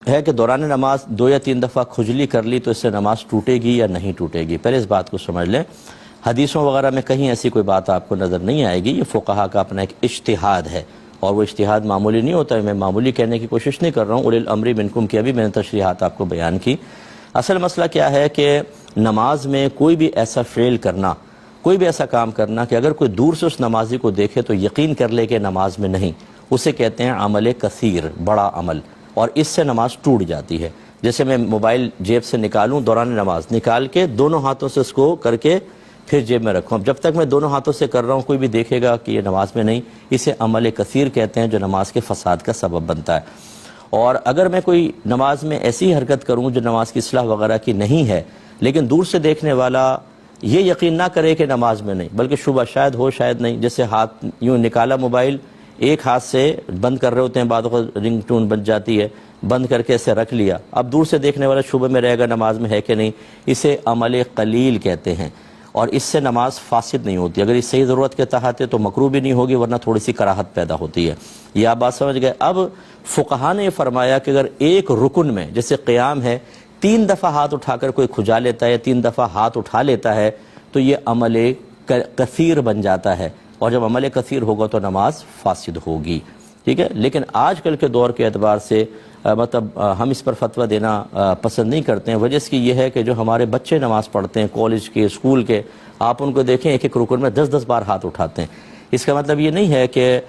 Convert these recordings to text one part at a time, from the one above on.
ہے کہ دوران نماز 2 یا 3 دفعہ کھجلی کر لی تو اس سے نماز ٹوٹے گی یا نہیں ٹوٹے گی؟ پہلے اس بات کو سمجھ لیں، حدیثوں وغیرہ میں کہیں ایسی کوئی بات آپ کو نظر نہیں آئے گی۔ یہ فقہا کا اپنا ایک اجتہاد ہے، اور وہ اجتہاد معمولی نہیں ہوتا ہے۔ میں معمولی کہنے کی کوشش نہیں کر رہا ہوں، اولی الامر منکم کی ابھی میں نے تشریحات آپ کو بیان کی۔ اصل مسئلہ کیا ہے کہ نماز میں کوئی بھی ایسا فعل کرنا، کوئی بھی ایسا کام کرنا کہ اگر کوئی دور سے اس نمازی کو دیکھے تو یقین کر لے کہ نماز میں نہیں، اسے کہتے ہیں عمل کثیر، بڑا عمل، اور اس سے نماز ٹوٹ جاتی ہے۔ جیسے میں موبائل جیب سے نکالوں دوران نماز، نکال کے دونوں ہاتھوں سے اس کو کر کے پھر جیب میں رکھوں، جب تک میں دونوں ہاتھوں سے کر رہا ہوں کوئی بھی دیکھے گا کہ یہ نماز میں نہیں، اسے عمل کثیر کہتے ہیں جو نماز کے فساد کا سبب بنتا ہے۔ اور اگر میں کوئی نماز میں ایسی حرکت کروں جو نماز کی اصلاح وغیرہ کی نہیں ہے، لیکن دور سے دیکھنے والا یہ یقین نہ کرے کہ نماز میں نہیں، بلکہ شبہ شاید ہو شاید نہیں، جیسے ہاتھ یوں نکالا موبائل، ایک ہاتھ سے بند کر رہے ہوتے ہیں، بعد وقت رنگ ٹون بن جاتی ہے، بند کر کے اسے رکھ لیا، اب دور سے دیکھنے والا شبہ میں رہے گا نماز میں ہے کہ نہیں، اسے عمل قلیل کہتے ہیں، اور اس سے نماز فاسد نہیں ہوتی۔ اگر اس صحیح ضرورت کے تحت ہے تو مکروہ بھی نہیں ہوگی، ورنہ تھوڑی سی کراہت پیدا ہوتی ہے۔ یہ آپ بات سمجھ گئے۔ اب فقہا نے یہ فرمایا کہ اگر ایک رکن میں جیسے قیام ہے 3 دفعہ ہاتھ اٹھا کر کوئی کھجا لیتا ہے، 3 دفعہ ہاتھ اٹھا لیتا ہے تو یہ عمل کثیر بن جاتا ہے، اور جب عمل کثیر ہوگا تو نماز فاسد ہوگی، ٹھیک ہے۔ لیکن آج کل کے دور کے اعتبار سے ہم اس پر فتویٰ دینا پسند نہیں کرتے ہیں۔ وجہ اس کی یہ ہے کہ جو ہمارے بچے نماز پڑھتے ہیں کالج کے، اسکول کے، آپ ان کو دیکھیں ایک ایک رکن میں 10 بار ہاتھ اٹھاتے ہیں۔ اس کا مطلب یہ نہیں ہے کہ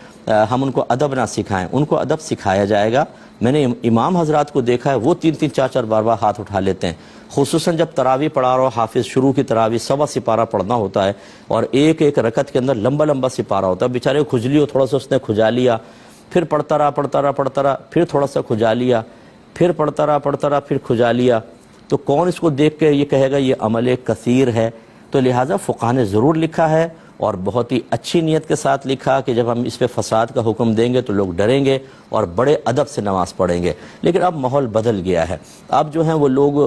ہم ان کو ادب نہ سکھائیں، ان کو ادب سکھایا جائے گا۔ میں نے امام حضرات کو دیکھا ہے وہ 3 4 بار ہاتھ اٹھا لیتے ہیں، خصوصاً جب تراویح پڑھا رہا ہو حافظ، شروع کی تراویح 1.25 سپارہ پڑھنا ہوتا ہے، اور ایک ایک رکعت کے اندر لمبا سپارہ ہوتا ہے، بیچارے کو کھجلی ہو، تھوڑا سا اس نے کھجا لیا، پھر پڑھتا رہا، پھر تھوڑا سا کھجا لیا، پھر پڑھتا رہا، پھر کھجا لیا، تو کون اس کو دیکھ کے یہ کہے گا یہ عمل کثیر ہے؟ تو لہٰذا فقہا نے ضرور لکھا ہے، اور بہت ہی اچھی نیت کے ساتھ لکھا کہ جب ہم اس پہ فساد کا حکم دیں گے تو لوگ ڈریں گے اور بڑے ادب سے نماز پڑھیں گے۔ لیکن اب ماحول بدل گیا ہے، اب جو ہیں وہ لوگ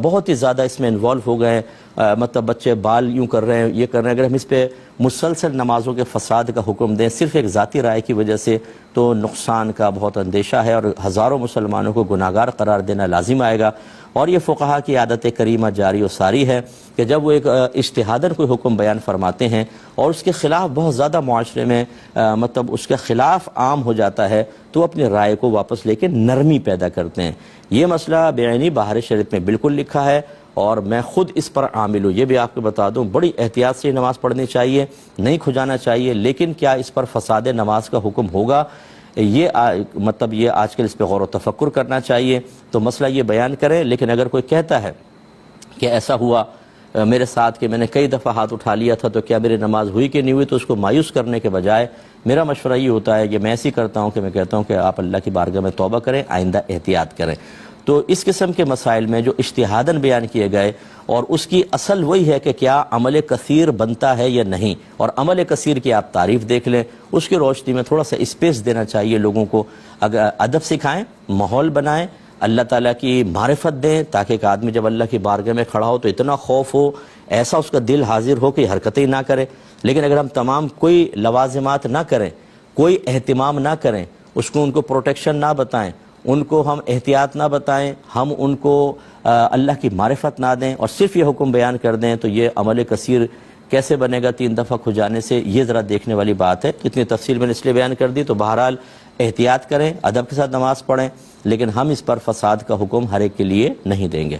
بہت ہی زیادہ اس میں انوالو ہو گئے ہیں، مطلب بچے بال یوں کر رہے ہیں، یہ کر رہے ہیں۔ اگر ہم اس پہ مسلسل نمازوں کے فساد کا حکم دیں صرف ایک ذاتی رائے کی وجہ سے تو نقصان کا بہت اندیشہ ہے، اور ہزاروں مسلمانوں کو گناہگار قرار دینا لازم آئے گا۔ اور یہ فقہا کی عادت کریمہ جاری و ساری ہے کہ جب وہ ایک اجتہاداً کوئی حکم بیان فرماتے ہیں اور اس کے خلاف بہت زیادہ معاشرے میں مطلب اس کے خلاف عام ہو جاتا ہے تو اپنی رائے کو واپس لے کے نرمی پیدا کرتے ہیں۔ یہ مسئلہ بعینی بہار شریعت میں بالکل لکھا ہے، اور میں خود اس پر عامل ہوں۔ یہ بھی آپ کو بتا دوں بڑی احتیاط سے نماز پڑھنی چاہیے، نہیں کھجانا چاہیے، لیکن کیا اس پر فساد نماز کا حکم ہوگا؟ یہ مطلب یہ آج کل اس پہ غور و تفکر کرنا چاہیے۔ تو مسئلہ یہ بیان کریں، لیکن اگر کوئی کہتا ہے کہ ایسا ہوا میرے ساتھ کہ میں نے کئی دفعہ ہاتھ اٹھا لیا تھا تو کیا میری نماز ہوئی کہ نہیں ہوئی، تو اس کو مایوس کرنے کے بجائے میرا مشورہ یہ ہوتا ہے کہ میں ایسی کرتا ہوں کہ میں کہتا ہوں کہ آپ اللہ کی بارگاہ میں توبہ کریں، آئندہ احتیاط کریں۔ تو اس قسم کے مسائل میں جو اجتہاداً بیان کیے گئے، اور اس کی اصل وہی ہے کہ کیا عمل کثیر بنتا ہے یا نہیں، اور عمل کثیر کی آپ تعریف دیکھ لیں، اس کی روشنی میں تھوڑا سا اسپیس دینا چاہیے لوگوں کو، اگر ادب سکھائیں، ماحول بنائیں، اللہ تعالیٰ کی معرفت دیں، تاکہ ایک آدمی جب اللہ کی بارگاہ میں کھڑا ہو تو اتنا خوف ہو، ایسا اس کا دل حاضر ہو کہ حرکتیں نہ کرے۔ لیکن اگر ہم تمام کوئی لوازمات نہ کریں، کوئی اہتمام نہ کریں، اس کو ان کو پروٹیکشن نہ بتائیں، ان کو ہم احتیاط نہ بتائیں، ہم ان کو اللہ کی معرفت نہ دیں، اور صرف یہ حکم بیان کر دیں، تو یہ عمل کثیر کیسے بنے گا 3 دفعہ کھجانے سے؟ یہ ذرا دیکھنے والی بات ہے۔ اتنی تفصیل میں نے اس لیے بیان کر دی۔ تو بہرحال احتیاط کریں، ادب کے ساتھ نماز پڑھیں، لیکن ہم اس پر فساد کا حکم ہر ایک کے لیے نہیں دیں گے۔